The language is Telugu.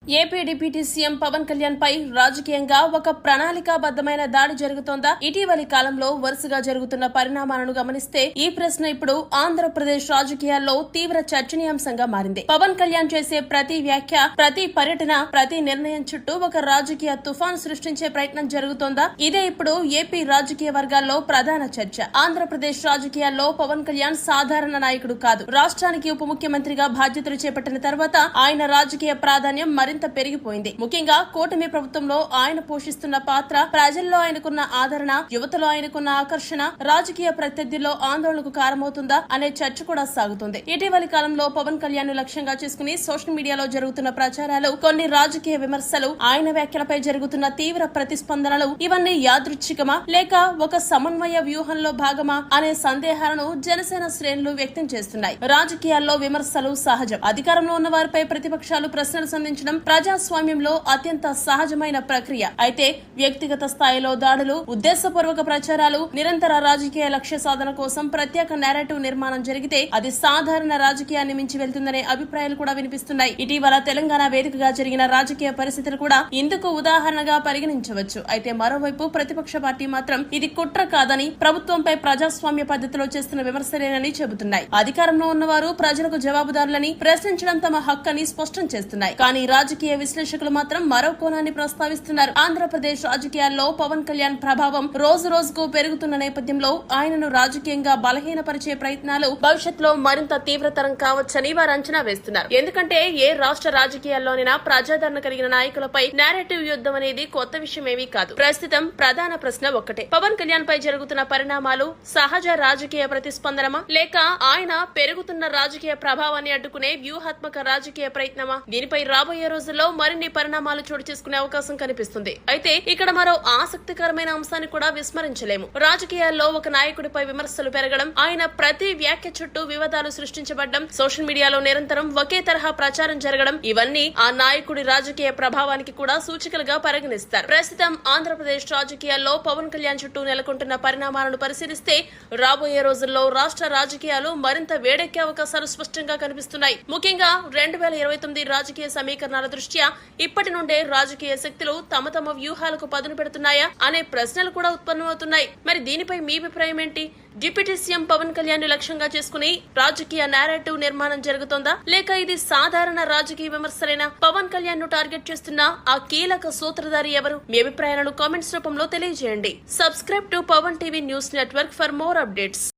AP deputy CM Pawan Kalyan పై రాజకీయంగా ఒక ప్రణాళికాబద్దమైన దాడి జరుగుతోందా? ఇటీవలి కాలంలో వరుసగా జరుగుతున్న పరిణామాలను గమనిస్తే ఈ ప్రశ్న ఇప్పుడు ఆంధ్రప్రదేశ్ రాజకీయాల్లో తీవ్ర చర్చనీయాంశంగా మారింది. పవన్ కళ్యాణ్ చేసే ప్రతి వ్యాఖ్య, ప్రతి పర్యటన, ప్రతి నిర్ణయం చుట్టూ ఒక రాజకీయ తుఫాను సృష్టించే ప్రయత్నం జరుగుతోందా? ఇదే ఇప్పుడు ఏపీ రాజకీయ వర్గాల్లో ప్రధాన చర్చ. ఆంధ్రప్రదేశ్ రాజకీయాల్లో పవన్ కళ్యాణ్ సాధారణ నాయకుడు కాదు. రాష్ట్రానికి ఉప ముఖ్యమంత్రిగా బాధ్యతలు చేపట్టిన తర్వాత ఆయన రాజకీయ ప్రాధాన్యం మరింత పెరిగిపోయింది. ముఖ్యంగా కూటమి ప్రభుత్వంలో ఆయన పోషిస్తున్న పాత్ర, ప్రజల్లో ఆయనకున్న ఆదరణ, యువతలో ఆయనకున్న ఆకర్షణ రాజకీయ ప్రత్యర్థుల్లో ఆందోళనకు కారణమవుతుందా అనే చర్చ కూడా సాగుతుంది. ఇటీవలి కాలంలో పవన్ కళ్యాణ్ ను లక్ష్యంగా చేసుకుని సోషల్ మీడియాలో జరుగుతున్న ప్రచారాలు, కొన్ని రాజకీయ విమర్శలు, ఆయన వ్యాఖ్యలపై జరుగుతున్న తీవ్ర ప్రతిస్పందనలు ఇవన్నీ యాదృచ్ఛికమా లేక ఒక సమన్వయ వ్యూహంలో భాగమా అనే సందేహాలను జనసేన శ్రేణులు వ్యక్తం చేస్తున్నాయి. రాజకీయాల్లో విమర్శలు సహజం. అధికారంలో ఉన్న వారిపై ప్రతిపక్షాలు ప్రశ్నలు సంధించడం ప్రజాస్వామ్యంలో అత్యంత సహజమైన ప్రక్రియ. అయితే వ్యక్తిగత స్థాయిలో దాడులు, ఉద్దేశపూర్వక ప్రచారాలు, నిరంతర రాజకీయ లక్ష్య సాధన కోసం ప్రత్యేక నేరేటివ్ నిర్మాణం జరిగితే అది సాధారణ రాజకీయాన్ని మించి వెళ్తుందనే అభిప్రాయాలు కూడా వినిపిస్తున్నాయి. ఇటీవల తెలంగాణ వేదికగా జరిగిన రాజకీయ పరిస్థితులు కూడా ఇందుకు ఉదాహరణగా పరిగణించవచ్చు. అయితే మరోవైపు ప్రతిపక్ష పార్టీ మాత్రం ఇది కుట్ర కాదని, ప్రభుత్వంపై ప్రజాస్వామ్య పద్ధతిలో చేస్తున్న విమర్శలేనని చెబుతున్నాయి. అధికారంలో ఉన్నవారు ప్రజలకు జవాబుదారులని, ప్రశ్నించడం తమ హక్కని స్పష్టం చేస్తున్నాయి. కానీ రాజకీయ విశ్లేషకులు మాత్రం మరో కోణాన్ని ప్రస్తావిస్తున్నారు. ఆంధ్రప్రదేశ్ రాజకీయాల్లో పవన్ కళ్యాణ్ ప్రభావం రోజు రోజుకు పెరుగుతున్న నేపథ్యంలో ఆయనను రాజకీయంగా బలహీనపరిచే ప్రయత్నాలు భవిష్యత్తులో మరింత తీవ్రతరం కావచ్చని వారు అంచనా వేస్తున్నారు. ఎందుకంటే ఏ రాష్ట్ర రాజకీయాల్లోనైనా ప్రజాదరణ కలిగిన నాయకులపై నేరేటివ్ యుద్ధం అనేది కొత్త విషయమేమీ కాదు. ప్రస్తుతం ప్రధాన ప్రశ్న ఒక్కటే: పవన్ కళ్యాణ్ పై జరుగుతున్న పరిణామాలు సహజ రాజకీయ ప్రతిస్పందనమా లేక ఆయన పెరుగుతున్న రాజకీయ ప్రభావాన్ని అడ్డుకునే వ్యూహాత్మక రాజకీయ ప్రయత్నమా? దీనిపై రాబోయే రోజుల్లో మరిన్ని పరిణామాలు చోటు చేసుకునే అవకాశం కనిపిస్తుంది. అయితే ఇక్కడ మరో ఆసక్తికరమైన అంశాన్ని కూడా విస్మరించలేము. రాజకీయాల్లో ఒక నాయకుడిపై విమర్శలు పెరగడం, ఆయన ప్రతి వ్యాఖ్య చుట్టూ వివాదాలు సృష్టించబడ్డం, సోషల్ మీడియాలో నిరంతరం ఒకే తరహా ప్రచారం జరగడం ఇవన్నీ ఆ నాయకుడి రాజకీయ ప్రభావానికి కూడా సూచికలుగా పరిగణిస్తారు. ప్రస్తుతం ఆంధ్రప్రదేశ్ రాజకీయాల్లో పవన్ కళ్యాణ్ చుట్టూ నెలకొంటున్న పరిణామాలను పరిశీలిస్తే రాబోయే రోజుల్లో రాష్ట్ర రాజకీయాలు మరింత వేడెక్కే అవకాశాలు స్పష్టంగా కనిపిస్తున్నాయి. ముఖ్యంగా 2029 రాజకీయ సమీకరణాల దృష్ట్యా ఇప్పటి నుండే రాజకీయ శక్తులు తమ తమ వ్యూహాలకు పదును పెడుతున్నాయా అనే ప్రశ్నలు కూడా ఉత్పన్నమవుతున్నాయి. మరి దీనిపై మీ అభిప్రాయం ఏంటి? డిప్యూటీ సీఎం పవన్ కళ్యాణ్ ను లక్ష్యంగా చేసుకుని రాజకీయ నేరేటివ్ నిర్మాణం జరుగుతోందా లేక ఇది సాధారణ రాజకీయ విమర్శలైనా? పవన్ కళ్యాణ్ ను టార్గెట్ చేస్తున్న ఆ కీలక సూత్రధారి ఎవరు? మీ అభిప్రాయాలను కామెంట్స్ రూపంలో తెలియజేయండి. Subscribe to Pavan TV news network for more updates.